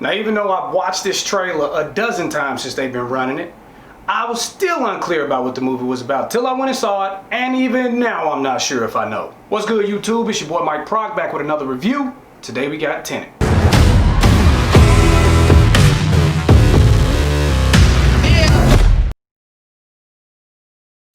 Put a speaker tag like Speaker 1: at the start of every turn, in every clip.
Speaker 1: Now, even though I've watched this trailer a dozen times since they've been running it, I was still unclear about what the movie was about till I went and saw it, and even now I'm not sure if I know. What's good, YouTube? It's your boy Mike Proc back with another review. Today we got Tenet.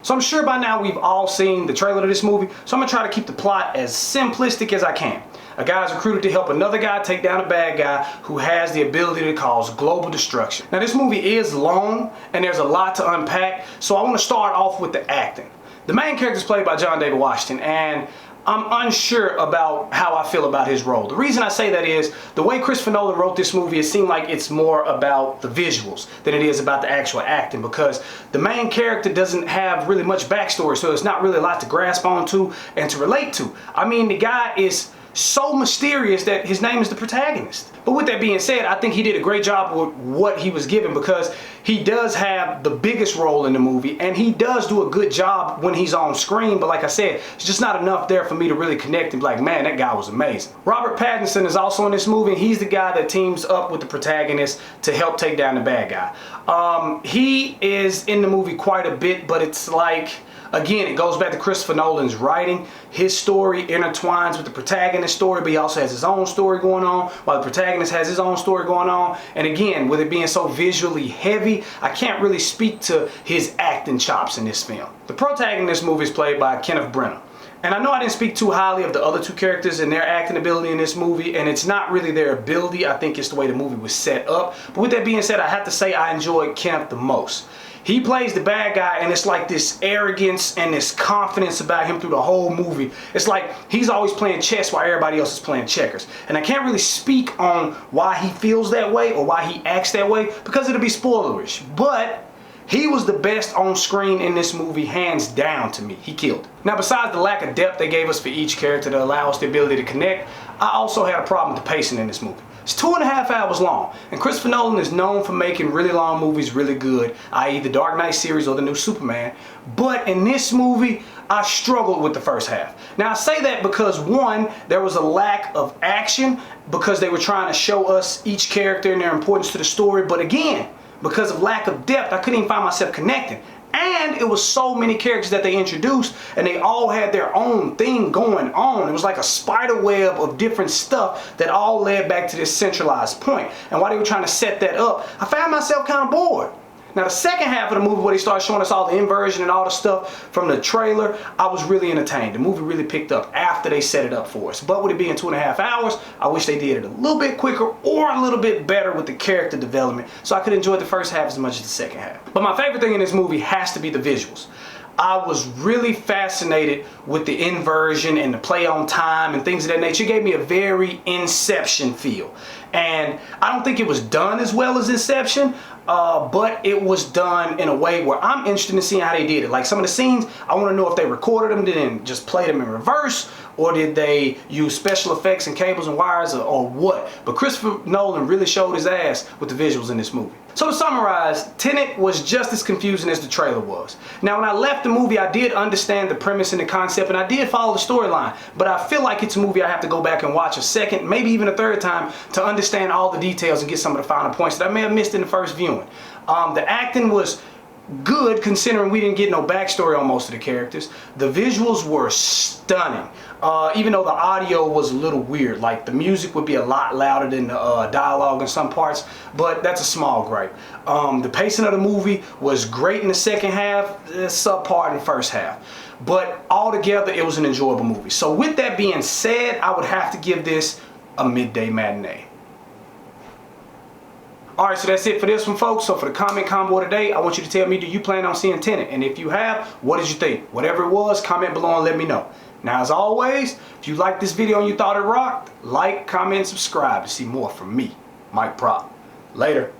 Speaker 1: So I'm sure by now we've all seen the trailer to this movie, so I'm gonna try to keep the plot as simplistic as I can. A guy is recruited to help another guy take down a bad guy who has the ability to cause global destruction. Now, this movie is long and there's a lot to unpack, so I want to start off with the acting. The main character is played by John David Washington, and I'm unsure about how I feel about his role. The reason I say that is the way Christopher Nolan wrote this movie, it seemed like it's more about the visuals than it is about the actual acting, because the main character doesn't have really much backstory, so it's not really a lot to grasp onto and to relate to. I mean, the guy is so mysterious that his name is the protagonist. But with that being said, I think he did a great job with what he was given, because he does have the biggest role in the movie and he does do a good job when he's on screen. But like I said, it's just not enough there for me to really connect and be like, man, that guy was amazing. Robert Pattinson is also in this movie, and he's the guy that teams up with the protagonist to help take down the bad guy. He is in the movie quite a bit, but it's like, again, it goes back to Christopher Nolan's writing. His story intertwines with the protagonist's story, but he also has his own story going on, while the protagonist has his own story going on. And again, with it being so visually heavy, I can't really speak to his acting chops in this film. The protagonist in this movie is played by Kenneth Branagh. And I know I didn't speak too highly of the other two characters and their acting ability in this movie, and it's not really their ability, I think it's the way the movie was set up. But with that being said, I have to say I enjoyed Kenneth the most. He plays the bad guy, and it's like this arrogance and this confidence about him through the whole movie. It's like he's always playing chess while everybody else is playing checkers. And I can't really speak on why he feels that way or why he acts that way, because it'll be spoilerish. But he was the best on screen in this movie, hands down to me. He killed it. Now, besides the lack of depth they gave us for each character to allow us the ability to connect, I also had a problem with the pacing in this movie. It's 2.5 hours long, and Christopher Nolan is known for making really long movies really good, i.e. the Dark Knight series or the new Superman. But in this movie, I struggled with the first half. Now, I say that because, one, there was a lack of action because they were trying to show us each character and their importance to the story. But again, because of lack of depth, I couldn't even find myself connecting. And it was so many characters that they introduced, and they all had their own thing going on. It was like a spider web of different stuff that all led back to this centralized point. And while they were trying to set that up, I found myself kind of bored. Now, the second half of the movie, where they started showing us all the inversion and all the stuff from the trailer, I was really entertained. The movie really picked up after they set it up for us. But with it being 2.5 hours, I wish they did it a little bit quicker or a little bit better with the character development, so I could enjoy the first half as much as the second half. But my favorite thing in this movie has to be the visuals. I was really fascinated with the inversion and the play on time and things of that nature. It gave me a very Inception feel. And I don't think it was done as well as Inception, but it was done in a way where I'm interested in seeing how they did it. Like, some of the scenes, I want to know if they recorded them, didn't just play them in reverse, or did they use special effects and cables and wires, or what. But Christopher Nolan really showed his ass with the visuals in this movie. So to summarize, Tenet was just as confusing as the trailer was. Now, when I left the movie, I did understand the premise and the concept, and I did follow the storyline, but I feel like it's a movie I have to go back and watch a second, maybe even a third time, to understand all the details and get some of the final points that I may have missed in the first viewing. The acting was good, considering we didn't get no backstory on most of the characters. The visuals were stunning, even though the audio was a little weird. Like, the music would be a lot louder than the dialogue in some parts, but that's a small gripe. The pacing of the movie was great in the second half, subpar in the first half. But altogether, it was an enjoyable movie. So with that being said, I would have to give this a midday matinee. Alright, so that's it for this one, folks. So for the comment combo today, I want you to tell me, do you plan on seeing Tenet? And if you have, what did you think? Whatever it was, comment below and let me know. Now, as always, if you liked this video and you thought it rocked, like, comment, subscribe to see more from me, Mike Proc. Later.